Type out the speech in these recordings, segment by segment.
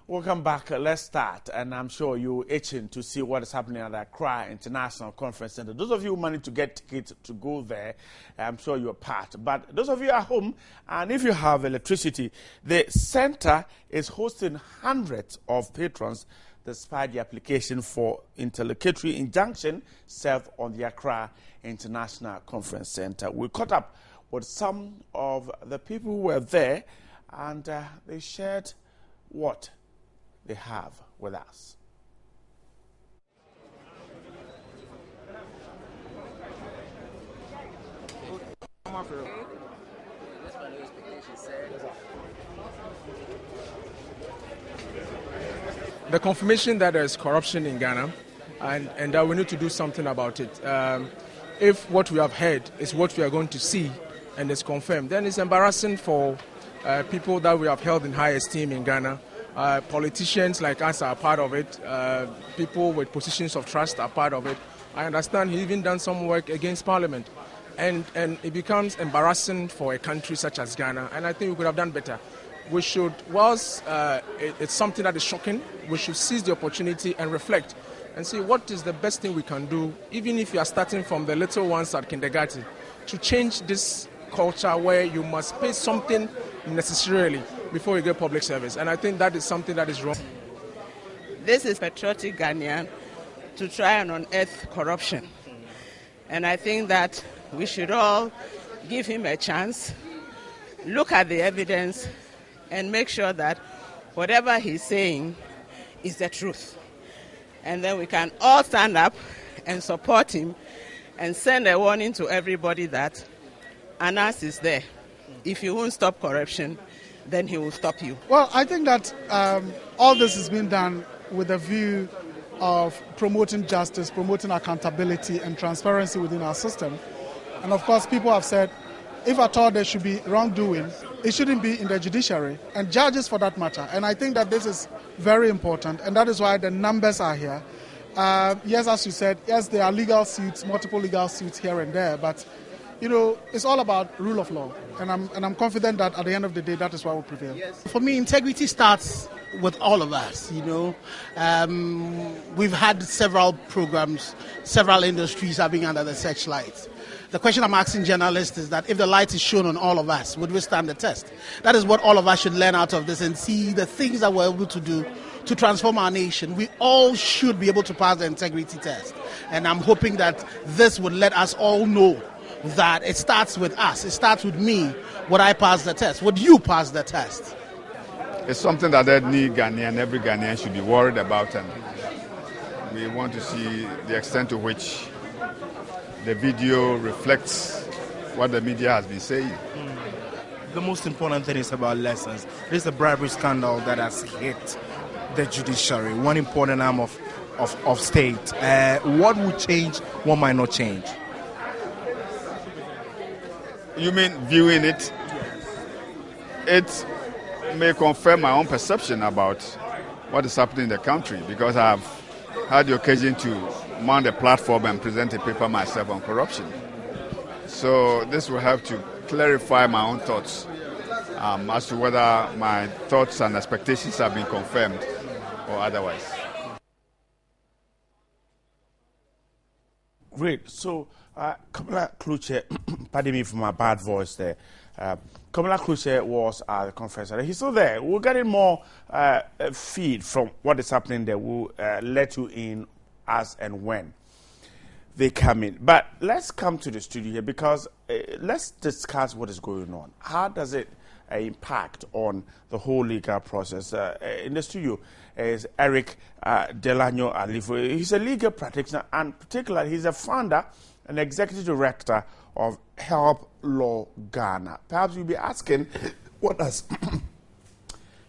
Welcome back. Let's start. And I'm sure you're itching to see what is happening at the Accra International Conference Center. Those of you who managed to get tickets to go there, I'm sure you're part. But those of you at home, and if you have electricity, the center is hosting hundreds of patrons despite the application for interlocutory injunction served on the Accra International Conference Center. We caught up with some of the people who were there, and they shared what they have with us. The confirmation that there is corruption in Ghana and that we need to do something about it. If what we have heard is what we are going to see and is confirmed, then it's embarrassing for people that we have held in high esteem in Ghana. Politicians like us are part of it. People with positions of trust are part of it. I understand he even done some work against Parliament. And it becomes embarrassing for a country such as Ghana. And I think we could have done better. We should, whilst it's something that is shocking, we should seize the opportunity and reflect and see what is the best thing we can do, even if you are starting from the little ones at kindergarten, to change this culture where you must pay something necessarily before you get public service. And I think that is something that is wrong. This is patriotic Ghanaian to try and unearth corruption. And I think that we should all give him a chance, look at the evidence, and make sure that whatever he's saying is the truth. And then we can all stand up and support him and send a warning to everybody that Anas is there. If you won't stop corruption, then he will stop you. Well, I think that all this has been done with a view of promoting justice, promoting accountability and transparency within our system. And of course, people have said, if at all there should be wrongdoing, it shouldn't be in the judiciary, and judges for that matter. And I think that this is very important, and that is why the numbers are here. Yes, as you said, yes, there are legal suits, multiple legal suits here and there, but you know, it's all about rule of law, and I'm confident that at the end of the day, that is what will prevail. Yes. For me, integrity starts with all of us. You know, we've had several programs, several industries are being under the searchlight. The question I'm asking journalists is that if the light is shown on all of us, would we stand the test? That is what all of us should learn out of this and see the things that we're able to do to transform our nation. We all should be able to pass the integrity test, and I'm hoping that this would let us all know that it starts with us. It starts with me. Would I pass the test? Would you pass the test? It's something that every Ghanaian should be worried about, and we want to see the extent to which the video reflects what the media has been saying. The most important thing is about lessons. This is a bribery scandal that has hit the judiciary, one important arm of state. What would change, what might not change? You mean viewing it? It may confirm my own perception about what is happening in the country, because I've had the occasion to mount a platform and present a paper myself on corruption. So this will have to clarify my own thoughts as to whether my thoughts and expectations have been confirmed or otherwise. Great. So, Kamala Kluche, pardon me for my bad voice there. Kamala Kluche was at the conference. He's still there. We're getting more feed from what is happening there. We'll let you in as and when they come in. But let's come to the studio here, because let's discuss what is going on. How does it impact on the whole legal process? In the studio is Eric Delano Alifo. He's a legal practitioner, and particularly he's a founder and executive director of Help Law Ghana. Perhaps you'll be asking, what does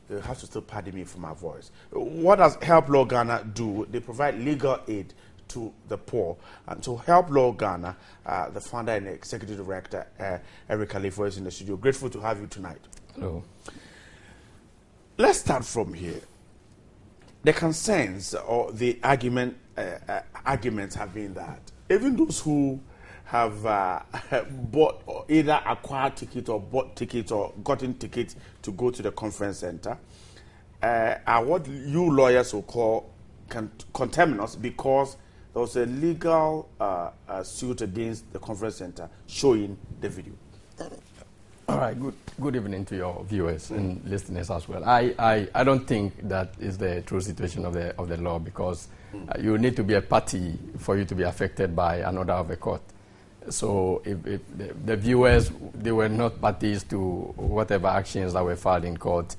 you have to still pardon me for my voice. What does Help Law Ghana do? They provide legal aid to the poor. And so Help Law Ghana, the founder and executive director, Eric Alifo, is in the studio. Grateful to have you tonight. Hello. Let's start from here. The concerns or the arguments have been that even those who have bought or either acquired ticket or bought ticket or gotten ticket to go to the conference center, are what you lawyers will call contempt because there was a legal suit against the conference center showing the video. All right, good evening to your viewers and listeners as well. I don't think that is the true situation of the law, because you need to be a party for you to be affected by an order of a court. So if the viewers, they were not parties to whatever actions that were filed in court,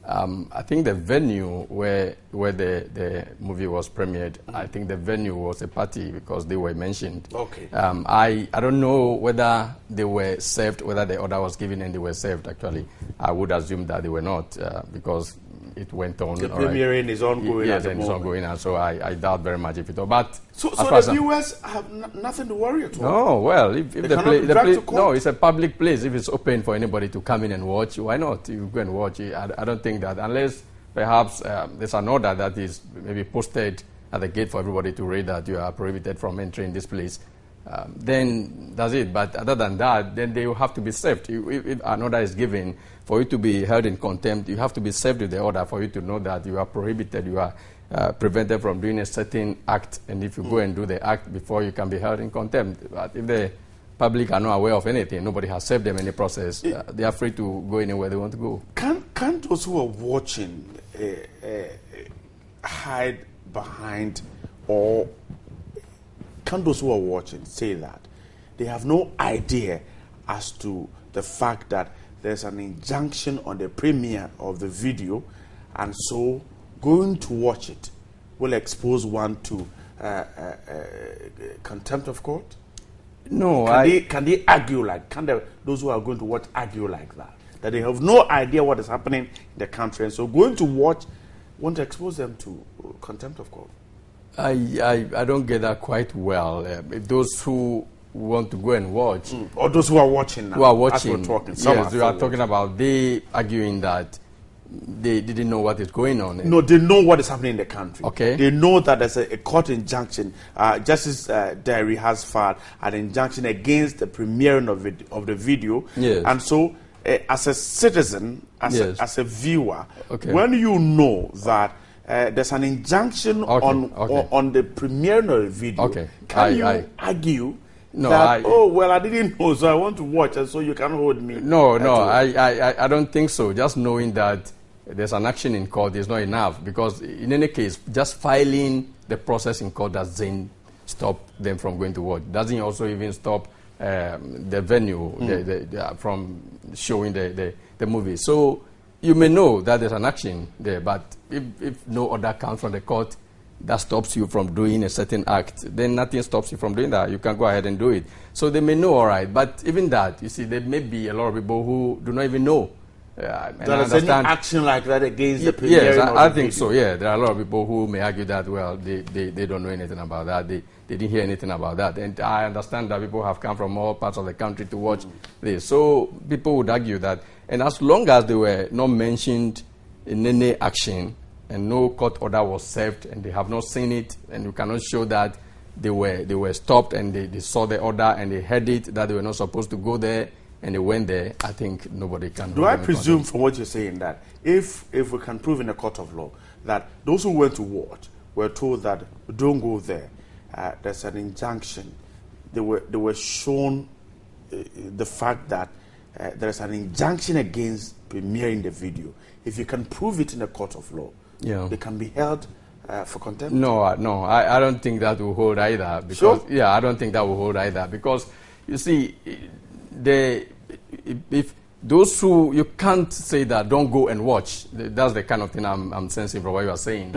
I think the venue where the movie was premiered, I think the venue was a party because they were mentioned. Okay. I don't know whether they were served, whether the order was given and they were served. Actually, I would assume that they were not because it went on. The premiering is ongoing. Yes, and it's ongoing, and so I doubt very much if it was. But so the viewers have nothing to worry at all. No, well, if the place, no, it's a public place. If it's open for anybody to come in and watch, why not? You go and watch it. I don't think that, unless perhaps there's an order that is maybe posted at the gate for everybody to read that you are prohibited from entering this place. Then that's it. But other than that, then they will have to be served. If an order is given for you to be held in contempt, you have to be served with the order for you to know that you are prohibited, you are prevented from doing a certain act. And if you go and do the act before, you can be held in contempt. But if the public are not aware of anything, nobody has served them any process, they are free to go anywhere they want to go. Can't those who are watching hide behind, or can those who are watching say that they have no idea as to the fact that there's an injunction on the premiere of the video, and so going to watch it will expose one to contempt of court? No, can they argue like, those who are going to watch argue like that they have no idea what is happening in the country, and so going to watch won't expose them to contempt of court? I don't get that quite well. If those who want to go and watch, or those who are watching now, who are watching, as we're talking, yes, we are talking about, they arguing that they didn't know what is going on. No, they know what is happening in the country. Okay. They know that there's a court injunction. Justice Diary has filed an injunction against the premiering of the video. Yes. And so, as a citizen, as a viewer, okay, when you know that there's an injunction on the premiering of the video, okay, can you argue? No, that, I didn't know, so I want to watch, and so you can hold me. No, I don't think so. Just knowing that there's an action in court is not enough, because in any case, just filing the process in court doesn't stop them from going to watch. Doesn't also even stop the venue from showing the movie. So you may know that there's an action there, but if no order comes from the court that stops you from doing a certain act, then nothing stops you from doing that. You can go ahead and do it. So they may know, all right, but even that, you see, there may be a lot of people who do not even know. There is any action like that against the premiering? Yes, I think so, yeah. There are a lot of people who may argue that, well, they don't know anything about that. They didn't hear anything about that. And I understand that people have come from all parts of the country to watch this. So people would argue that. And as long as they were not mentioned in any action, and no court order was served, and they have not seen it, and you cannot show that they were stopped and they saw the order and they heard it, that they were not supposed to go there, and they went there, I think nobody can. Do I presume from what you're saying that if we can prove in a court of law that those who went to watch were told that don't go there, there's an injunction, they were shown the fact that there's an injunction against premiering the video, if you can prove it in a court of law, they can be held for contempt? No, I don't think that will hold either. Because, sure? Yeah, I don't think that will hold either. Because, you see, if those who, you can't say that don't go and watch. That's the kind of thing I'm sensing from what you are saying,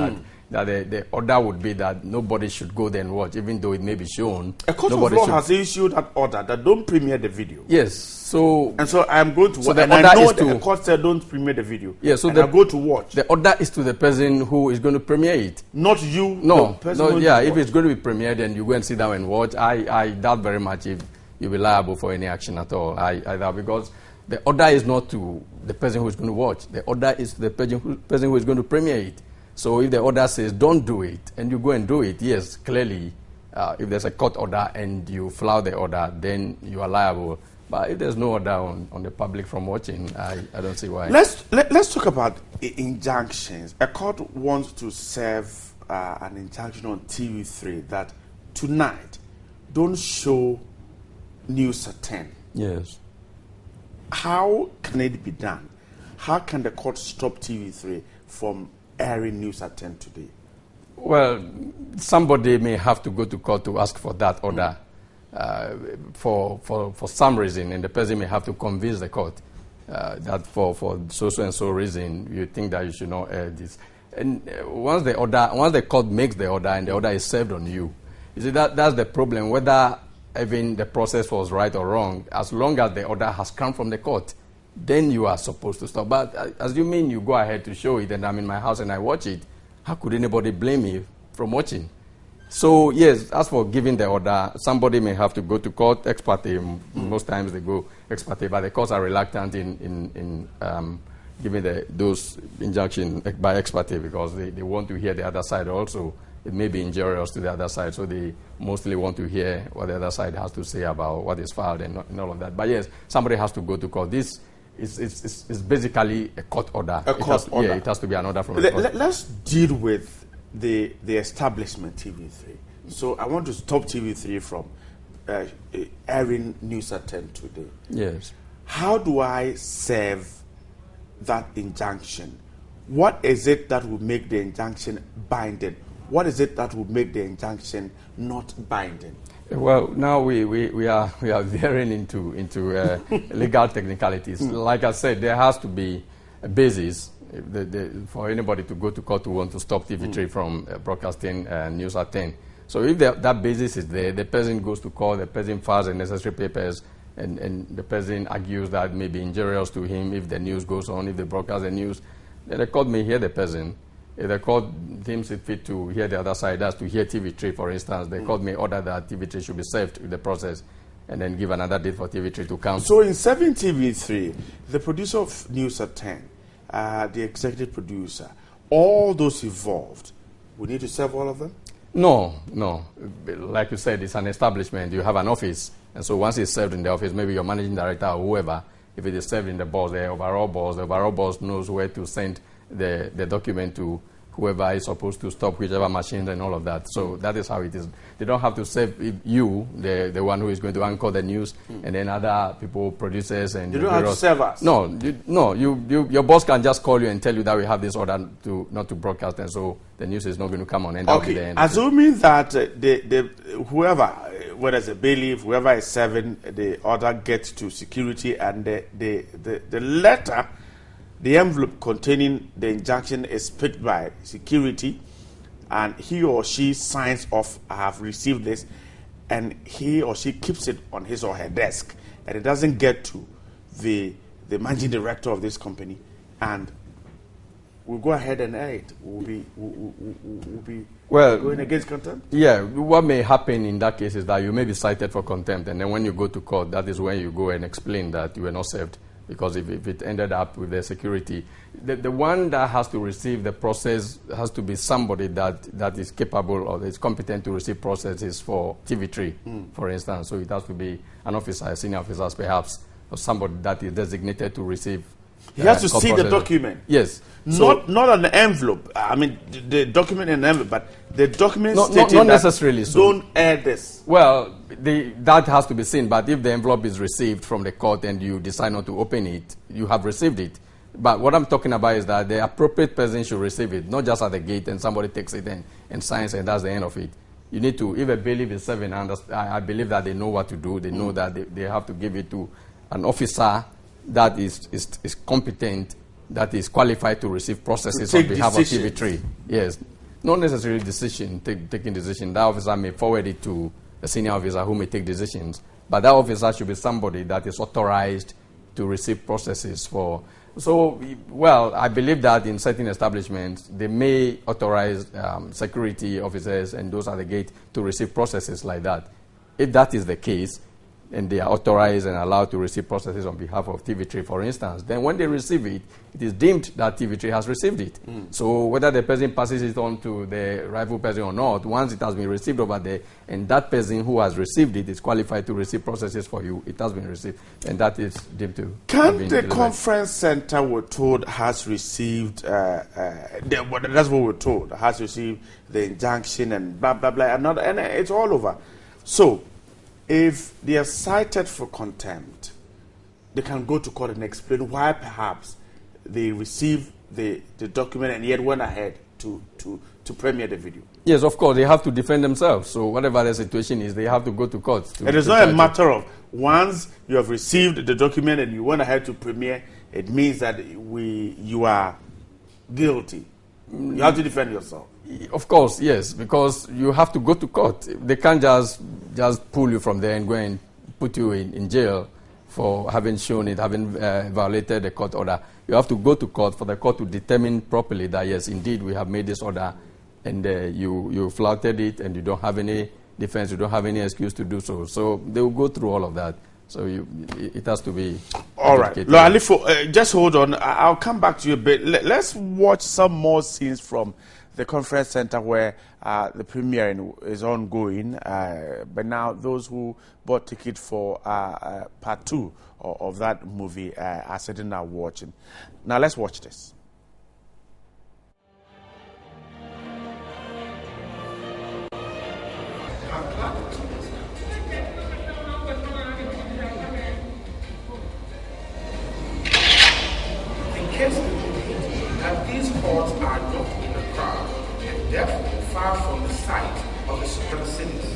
that the order would be that nobody should go there and watch, even though it may be shown. A court of law has issued that order that don't premiere the video. Yes, so... And so I'm going to watch, and I know that the court said don't premiere the video. Yes, so I go to watch. The order is to the person who is going to premiere it. Not you? No, if it's going to be premiered, then you go and sit down and watch. I doubt very much if you'll be liable for any action at all. I doubt, because the order is not to the person who is going to watch. The order is to the person who is going to premiere it. So if the order says don't do it, and you go and do it, yes, clearly, if there's a court order and you flout the order, then you are liable. But if there's no order on the public from watching, I don't see why. Let's talk about injunctions. A court wants to serve an injunction on TV3 that tonight don't show News at 10. Yes. How can it be done? How can the court stop TV3 from airing News at 10 today? Well, somebody may have to go to court to ask for that order for some reason, and the person may have to convince the court that for so and so reason you think that you should not air this. And once the court makes the order and the order is served on you, see that's the problem. Whether even the process was right or wrong, as long as the order has come from the court, then you are supposed to stop. But as you mean, you go ahead to show it, and I'm in my house and I watch it. How could anybody blame me from watching? So yes, as for giving the order, somebody may have to go to court ex parte. Most times they go ex parte, but the courts are reluctant in giving those injunctions by ex parte because they want to hear the other side also. It may be injurious to the other side, so they mostly want to hear what the other side has to say about what is filed and all of that. But yes, somebody has to go to court. This is basically a court order. A court order. Yeah, it has to be an order from the court. Let's deal with the establishment TV3. So I want to stop TV3 from airing News at 10 today. Yes. How do I serve that injunction? What is it that will make the injunction binding? What is it that will make the injunction not binding? Well, now we are veering into legal technicalities. Like I said, there has to be a basis for anybody to go to court to want to stop TV3 from broadcasting News at 10. So if that basis is there, the person goes to court, the person files the necessary papers, and the person argues that may be injurious to him if the news goes on, if they broadcast the news, then the court may hear the person. If the court deems it fit to hear the other side, that's to hear TV3, for instance, the court may order that TV3 should be served with the process and then give another date for TV3 to come. So in serving TV3, the producer of News at 10, the executive producer, all those involved, we need to serve all of them? No. Like you said, it's an establishment. You have an office. And so once it's served in the office, maybe your managing director or whoever, if it is served in the boss, the overall boss knows where to send the document to whoever is supposed to stop whichever machine and all of that. So that is how it is. They don't have to serve you, the one who is going to anchor the news, and then other people, producers, and you don't have to serve us. No, your boss can just call you and tell you that we have this order not to broadcast, and so the news is not going to come on. And okay, assuming that whoever, whether it's a bailiff, whoever is serving the order gets to security, and the letter, the envelope containing the injunction is picked by security, and he or she signs off, I have received this, and he or she keeps it on his or her desk, and it doesn't get to the managing director of this company, and we'll go ahead and air it. We'll be going against contempt? Yeah, what may happen in that case is that you may be cited for contempt, and then when you go to court, that is when you go and explain that you were not served. Because if it ended up with the security, the one that has to receive the process has to be somebody that is capable or is competent to receive processes for TV3, for instance. So it has to be an officer, a senior officer perhaps, or somebody that is designated to receive. He has to see the document. Yes. Not an envelope. I mean, the document in an envelope, but the document stating not necessarily that don't air this. Well, that has to be seen. But if the envelope is received from the court and you decide not to open it, you have received it. But what I'm talking about is that the appropriate person should receive it, not just at the gate and somebody takes it and signs and that's the end of it. You need to, if a bailiff is serving, I believe that they know what to do. They know that they have to give it to an officer that is competent, that is qualified to receive processes on behalf of TV3. Yes. Not necessarily taking decision. That officer may forward it to a senior officer who may take decisions. But that officer should be somebody that is authorized to receive processes for. So, well, I believe that in certain establishments, they may authorize security officers and those at the gate to receive processes like that. If that is the case, and they are authorized and allowed to receive processes on behalf of TV3, for instance, then when they receive it, it is deemed that TV3 has received it. So whether the person passes it on to the rival person or not, once it has been received over there, and that person who has received it is qualified to receive processes for you, it has been received, and that is deemed to Can the delivered. Conference center, we're told, has received, that's what we're told, has received the injunction and blah, blah, blah, and it's all over. So, if they are cited for contempt, they can go to court and explain why perhaps they received the document and yet went ahead to premiere the video. Yes, of course, they have to defend themselves. So whatever the situation is, they have to go to court. It is not a matter of once you have received the document and you went ahead to premiere, it means that you are guilty. You have to defend yourself. Of course, yes, because you have to go to court. They can't just pull you from there and go and put you in jail for having shown it, having violated the court order. You have to go to court for the court to determine properly that, yes, indeed, we have made this order, and you flouted it, and you don't have any defense, you don't have any excuse to do so. So they will go through all of that. So it has to be. All right. Alifo, just hold on. I'll come back to you a bit. Let's watch some more scenes from the conference center where the premiere is ongoing. But now those who bought ticket for part 2 of that movie are sitting now watching. Now let's watch this. That these courts are not in a crowd and therefore far from the site of the supremacists.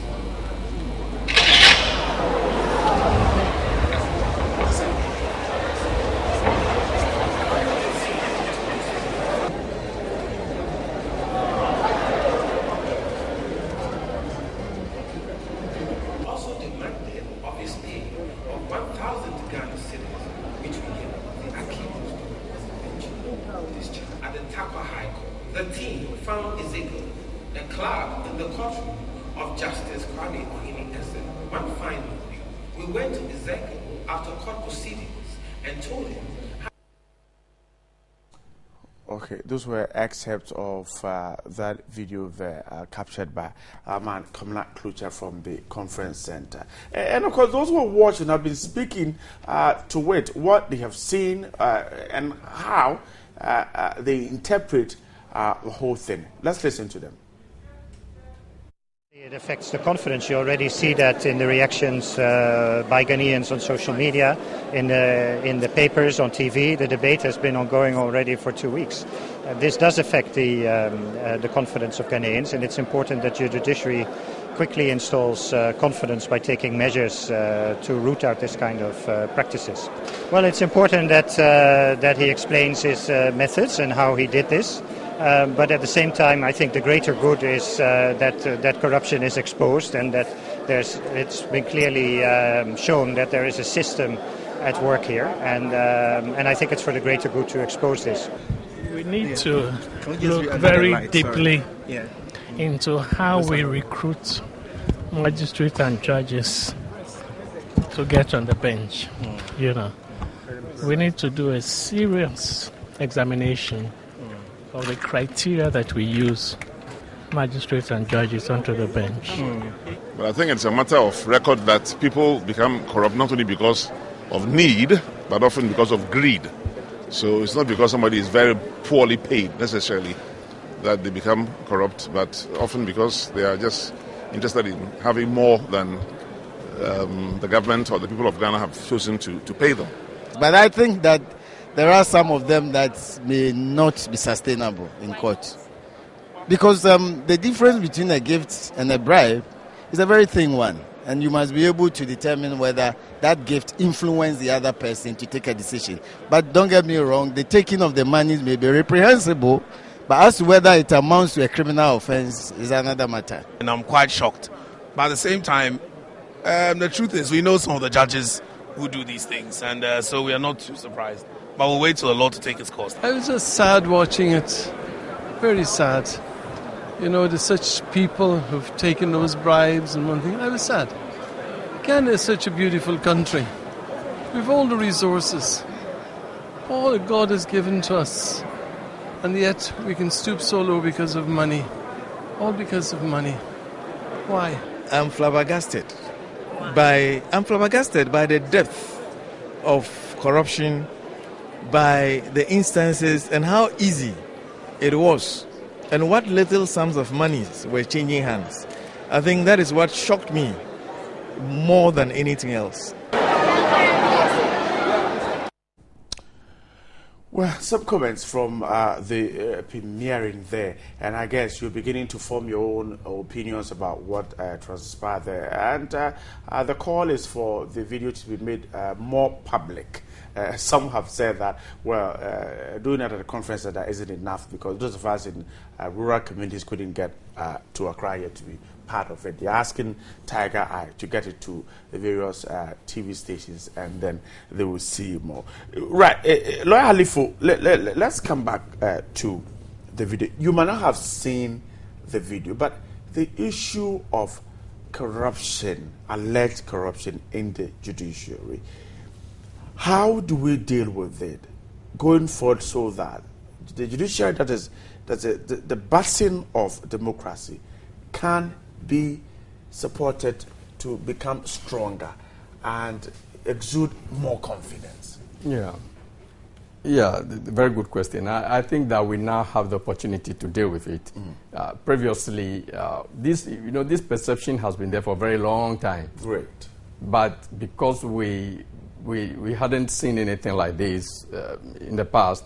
Also demanded of his pay of 1,000 Ghana cedis, which we gave the accused at the Takwa High Court. The team found Ezekiel, the clerk in the courtroom of Justice Kwame Ohini Essen. One fine morning, we went to Ezekiel after court proceedings and told him. Okay, those were excerpts of that video there captured by our man Kamala Klucher from the conference center. And of course, those who are watching have been speaking to it, what they have seen and how they interpret the whole thing. Let's listen to them. It affects the confidence. You already see that in the reactions by Ghanaians on social media, in the papers, on TV. The debate has been ongoing already for 2 weeks. This does affect the confidence of Ghanaians, and it's important that your judiciary quickly installs confidence by taking measures to root out this kind of practices. Well, it's important that he explains his methods and how he did this. But at the same time, I think the greater good is that corruption is exposed and that it's been clearly shown that there is a system at work here, and I think it's for the greater good to expose this. We need to look very deeply into how we recruit magistrates and judges to get on the bench. You know, we need to do a serious examination of the criteria that we use magistrates and judges onto the bench. But I think it's a matter of record that people become corrupt not only because of need, but often because of greed. So it's not because somebody is very poorly paid necessarily that they become corrupt, but often because they are just interested in having more than the government or the people of Ghana have chosen to pay them. But I think that there are some of them that may not be sustainable in court. Because the difference between a gift and a bribe is a very thin one. And you must be able to determine whether that gift influenced the other person to take a decision. But don't get me wrong, the taking of the money may be reprehensible, but as to whether it amounts to a criminal offense is another matter. And I'm quite shocked. But at the same time, the truth is we know some of the judges who do these things, and so we are not too surprised. But we'll wait for the law to take its course. I was just sad watching it. Very sad. You know, there's such people who've taken those bribes and one thing. I was sad. Ghana is such a beautiful country. We've all the resources. All that God has given to us. And yet we can stoop so low because of money. All because of money. Why? I'm flabbergasted by the depth of corruption, by the instances and how easy it was, and what little sums of money were changing hands. I think that is what shocked me more than anything else. Well, some comments from the premiering there, and I guess you're beginning to form your own opinions about what transpired there. And the call is for the video to be made more public. Some have said that, well, doing it at a conference that isn't enough because those of us in rural communities couldn't get to Accra yet to be part of it. They're asking Tiger Eye to get it to the various TV stations, and then they will see more. Right, Lawyer Halifo, let's come back to the video. You might not have seen the video, but the issue of corruption, alleged corruption in the judiciary, how do we deal with it going forward so that the judiciary, that is the basin of democracy, can be supported to become stronger and exude more confidence? Yeah, very good question. I think that we now have the opportunity to deal with it. Previously, this perception has been there for a very long time. Great. But because we hadn't seen anything like this in the past,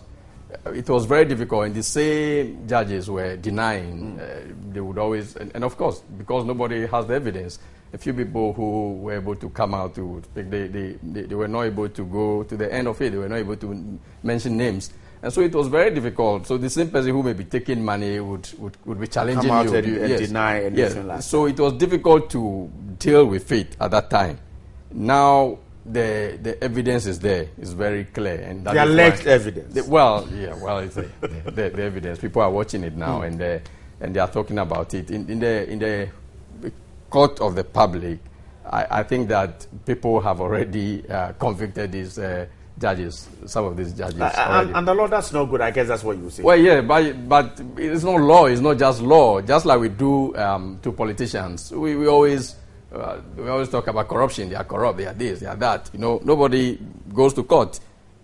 it was very difficult, and the same judges were denying. They would always, and of course, because nobody has the evidence, a few people who were able to come out to speak, they were not able to go to the end of it. They were not able to mention names. And so it was very difficult. So the same person who may be taking money would be challenging come out you. And deny anything like that. So it was difficult to deal with it at that time. Now, the evidence is there. It's very clear. And that the alleged evidence. It's the evidence. People are watching it now, and they are talking about it. In the court of the public, I think that people have already convicted these judges, some of these judges already. And the law, that's not good. I guess that's what you say. Well, yeah, but it's not law. It's not just law. Just like we do to politicians. We always talk about corruption. They are corrupt. They are this. They are that. Nobody goes to court,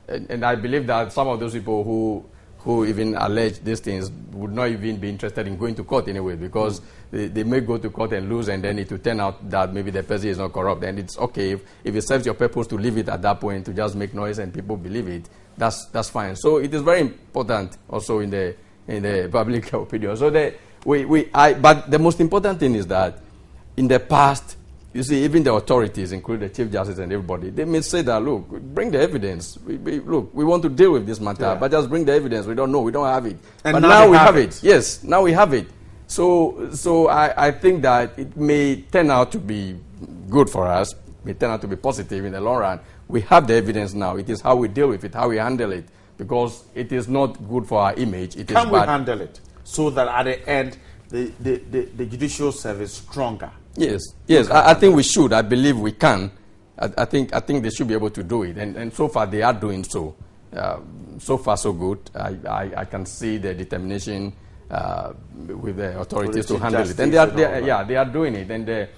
and I believe that some of those people who even allege these things would not even be interested in going to court anyway, because they may go to court and lose, and then it will turn out that maybe the person is not corrupt. And it's okay if it serves your purpose to leave it at that point, to just make noise and people believe it. That's fine. So it is very important also in the public opinion. So but the most important thing is that in the past, you see, even the authorities, including the Chief Justice and everybody, they may say that, look, bring the evidence. We want to deal with this matter, but just bring the evidence. We don't know. We don't have it. And but now we have it. Yes, now we have it. So I think that it may turn out to be good for us, may turn out to be positive in the long run. We have the evidence now. It is how we deal with it, how we handle it, because it is not good for our image. It is bad. Can we handle it so that at the end, the judicial service is stronger? Yes. I think we should. I believe we can. I think they should be able to do it, and so far they are doing so. So far, so good. I can see the determination with the authorities to handle it, and they are doing it. And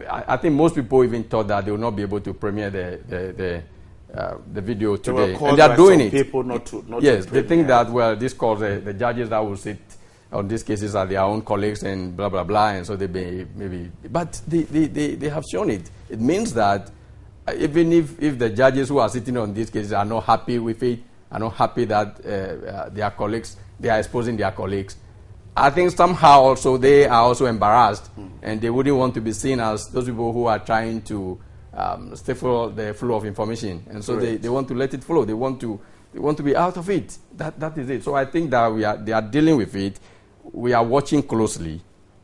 I think most people even thought that they will not be able to premiere the video today, and they are doing it. People not to they think that this calls the judges that will sit on these cases are their own colleagues and blah, blah, blah, and so they maybe... But they have shown it. It means that even if the judges who are sitting on these cases are not happy with it, are not happy that their colleagues, they are exposing their colleagues, I think somehow also they are also embarrassed, and they wouldn't want to be seen as those people who are trying to stifle the flow of information. And so they want to let it flow. They want to be out of it. That is it. So I think that they are dealing with it. We are watching closely.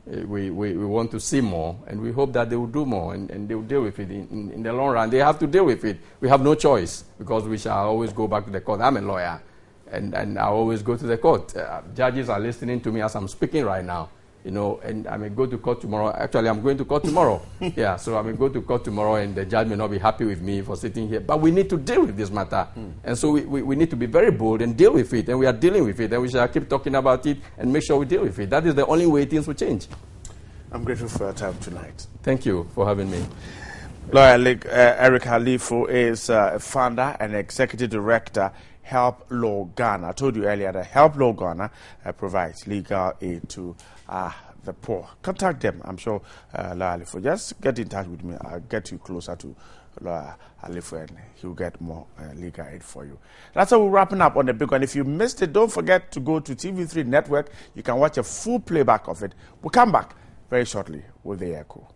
We want to see more, and we hope that they will do more, and they will deal with it in the long run. They have to deal with it. We have no choice, because we shall always go back to the court. I'm a lawyer, and I always go to the court. Judges are listening to me as I'm speaking right now, you know, and I may go to court tomorrow. Actually, I'm going to court tomorrow. Yeah, so I may go to court tomorrow, and the judge may not be happy with me for sitting here. But we need to deal with this matter. And so we need to be very bold and deal with it. And we are dealing with it. And we shall keep talking about it and make sure we deal with it. That is the only way things will change. I'm grateful for your time tonight. Thank you for having me. Lawyer Eric Halifo is founder and executive director, Help Law Ghana. I told you earlier that Help Law Ghana provides legal aid to the poor. Contact them. I'm sure Lawyer Halifo, just get in touch with me. I'll get you closer to Lawyer Halifo and he'll get more legal aid for you. That's how we're wrapping up on the big one. If you missed it, don't forget to go to TV3 Network. You can watch a full playback of it. We'll come back very shortly with the echo.